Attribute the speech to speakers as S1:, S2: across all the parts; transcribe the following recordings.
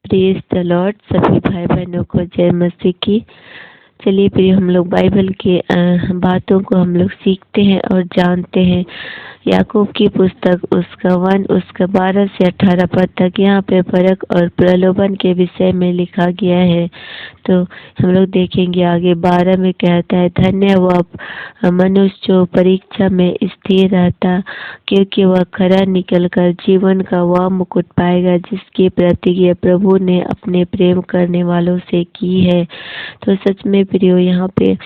S1: Praise the Lord. सभी भाई बहनों को जय मसीह की। चलिए प्रिय, हम लोग बाइबल के बातों को हम लोग सीखते हैं और जानते हैं। याकूब की पुस्तक उसका 1 उसका 12 से 18 पद तक यहाँ पे परख और प्रलोभन के विषय में लिखा गया है। तो हम लोग देखेंगे आगे 12 में कहता है, धन्य वह मनुष्य जो परीक्षा में स्थिर रहता, क्योंकि वह खरा निकलकर जीवन का वह मुकुट पाएगा जिसकी प्रतिज्ञा प्रभु ने अपने प्रेम करने वालों से की है। तो सच में प्रियो, यहाँ पे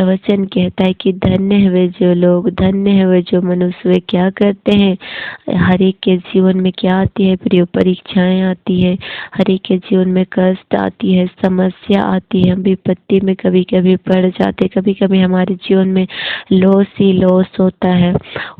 S1: वचन कहता है कि धन्य है वे जो लोग, धन्य है वे जो मनुष्य, वे क्या करते हैं। हर एक के जीवन में क्या आती है प्रियो? परीक्षाएं आती है। हर एक के जीवन में कष्ट आती है, समस्या आती है, हम विपत्ति में कभी कभी पड़ जाते, कभी कभी हमारे जीवन में लॉस ही लॉस होता है।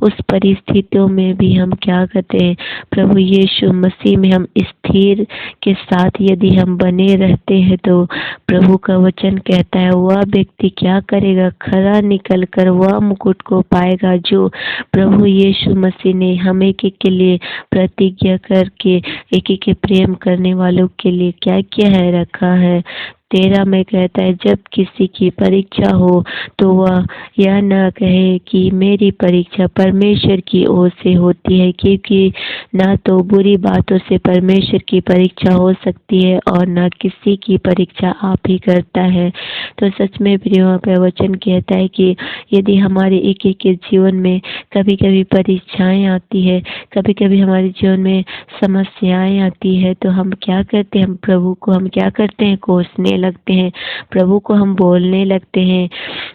S1: उस परिस्थितियों में भी हम क्या करते हैं? प्रभु यीशु मसीह में हम स्थिर के साथ यदि हम बने रहते हैं तो प्रभु का वचन कहता है वह व्यक्ति क्या करेगा? खरा निकल कर वह मुकुट को पाएगा जो प्रभु यीशु मसीह ने हम एक एक के लिए प्रतिज्ञा करके एक एक के प्रेम करने वालों के लिए क्या क्या है रखा है। 13 में कहता है, जब किसी की परीक्षा हो तो वह यह न कहे कि मेरी परीक्षा परमेश्वर की ओर से होती है, क्योंकि न तो बुरी बातों से परमेश्वर की परीक्षा हो सकती है और न किसी की परीक्षा आप ही करता है। तो सच में प्रियो, पे वचन कहता है कि यदि हमारे एक एक के जीवन में कभी कभी परीक्षाएं आती है, कभी कभी हमारे जीवन में समस्याएं आती है, तो हम क्या करते हैं? हम प्रभु को हम क्या करते हैं? कोसने लगते हैं। प्रभु को हम बोलने लगते हैं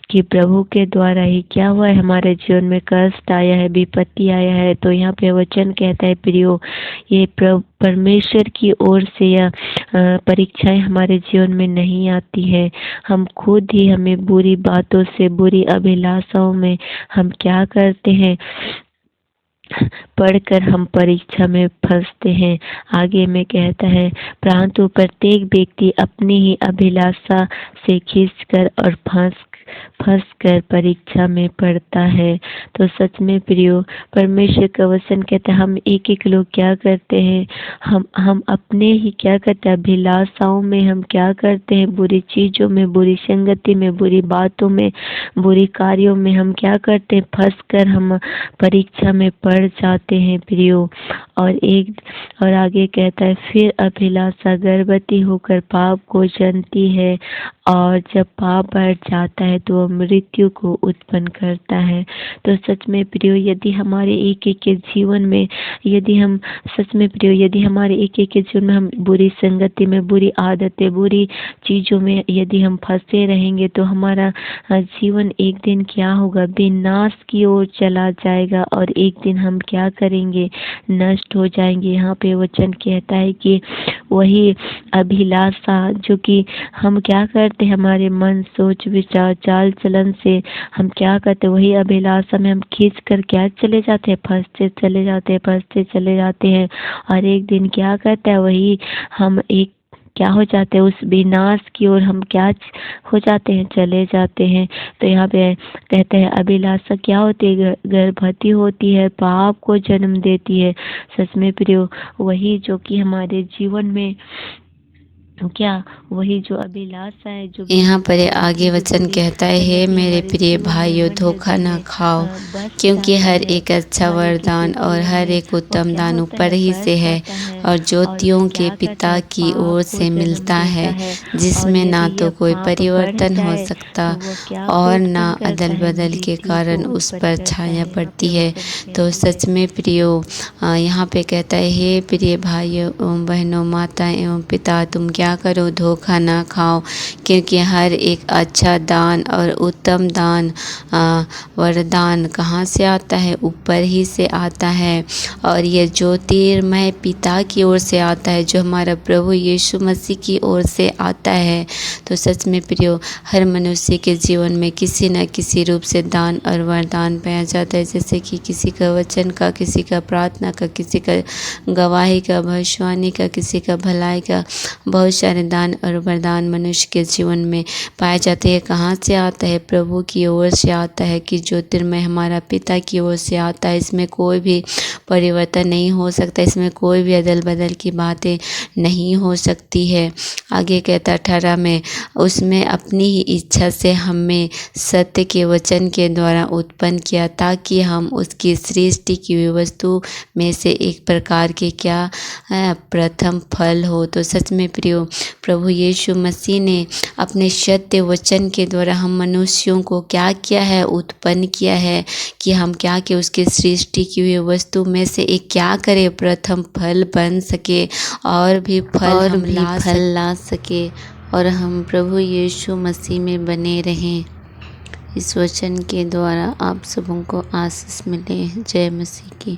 S1: कि प्रभु के द्वारा ही क्या हुआ है, हमारे जीवन में कष्ट आया है, विपत्ति आया है। तो यहाँ पे वचन कहता है प्रियो, ये परमेश्वर की ओर से यह परीक्षाएं हमारे जीवन में नहीं आती है। हम खुद ही हमें बुरी बातों से, बुरी अभिलाषाओं में हम क्या करते हैं? पढ़कर हम परीक्षा में फंसते हैं। आगे में कहता है, परंतु प्रत्येक व्यक्ति अपनी ही अभिलाषा से खींचकर और फंस कर परीक्षा में पड़ता है। तो सच में प्रियो, परमेश्वर का वचन कहता है हम एक एक लोग क्या करते हैं? हम अपने ही क्या करते हैं? अभिलाषाओं में हम क्या करते हैं? बुरी चीजों में, बुरी संगति में, बुरी बातों में, बुरी कार्यों में हम क्या करते हैं? फंस कर हम परीक्षा में पड़ जाते हैं प्रियो। और आगे कहता है, फिर अभिलाषा गर्भवती होकर पाप को जनती है, और जब पाप बढ़ जाता है तो वह मृत्यु को उत्पन्न करता है। तो सच में प्रियो, यदि हमारे एक एक के जीवन में, यदि हम सच में प्रियो, यदि हमारे एक एक के जीवन में हम बुरी संगति में, बुरी आदतें, बुरी चीजों में यदि हम फंसे रहेंगे तो हमारा जीवन एक दिन क्या होगा? विनाश की ओर चला जाएगा और एक दिन हम क्या करेंगे? नष्ट हो जाएंगे। यहाँ पे वचन कहता है कि वही अभिलाषा जो कि हम क्या करते हैं? हमारे मन, सोच, विचार, चाल चलन से हम क्या करते हैं? वही अभिलाषा में हम खींच कर क्या चले जाते हैं? फंसते चले जाते हैं। और एक दिन क्या करता है? वही हम एक क्या हो जाते हैं? उस विनाश की ओर हम क्या हो जाते हैं? चले जाते हैं। तो यहाँ पे कहते हैं अभिलाषा क्या होती है? गर्भवती होती है, पाप को जन्म देती है। सच में प्रियो, वही जो कि हमारे जीवन में क्या, वही जो अभिलाषा है, जो
S2: यहाँ पर आगे वचन कहता है, हे मेरे प्रिय भाइयों, धोखा न खाओ, क्योंकि हर एक अच्छा वरदान और हर एक उत्तम दान ऊपर ही से है और ज्योतियों के पिता की ओर से मिलता है, जिसमें ना तो कोई परिवर्तन हो सकता और ना अदल बदल के कारण उस पर छाया पड़ती है। तो सच में प्रियो, यहाँ पे कहता है, हे प्रिय भाइयों एवं बहनों, माता एवं पिता, तुम क्या करो? धोखा ना खाओ, क्योंकि हर एक अच्छा दान और उत्तम दान, वरदान कहाँ से आता है? ऊपर ही से आता है, और ये ज्योतिर्मय पिता की ओर से आता है, जो हमारा प्रभु यीशु मसीह की ओर से आता है। तो सच में प्रियो, हर मनुष्य के जीवन में किसी न किसी रूप से दान और वरदान पाया जाता है, जैसे कि किसी का वचन का, किसी का प्रार्थना का, किसी का गवाही का, भविष्यवाणी का, किसी का भलाई का, बहुत बहुत सारे दान और वरदान मनुष्य के जीवन में पाए जाते हैं। कहाँ से आता है? प्रभु की ओर से आता है कि ज्योतिर्मय हमारा पिता की ओर से आता है। इसमें कोई भी परिवर्तन नहीं हो सकता, इसमें कोई भी अदल बदल की बातें नहीं हो सकती है। आगे कहता 18 में, उसमें अपनी ही इच्छा से हमें सत्य के वचन के द्वारा उत्पन्न किया ताकि हम उसकी सृष्टि की हुई वस्तु में से एक प्रकार के क्या प्रथम फल हो। तो सच में प्रियो, प्रभु यीशु मसीह ने अपने सत्य वचन के द्वारा हम मनुष्यों को क्या किया है? उत्पन्न किया है कि हम क्या कि उसकी सृष्टि की हुई वस्तु में से एक क्या करे? प्रथम फल बन सके और भी फल ला सके और हम प्रभु यीशु मसीह में बने रहें। इस वचन के द्वारा आप सबों को आशीष मिले। जय मसीह की।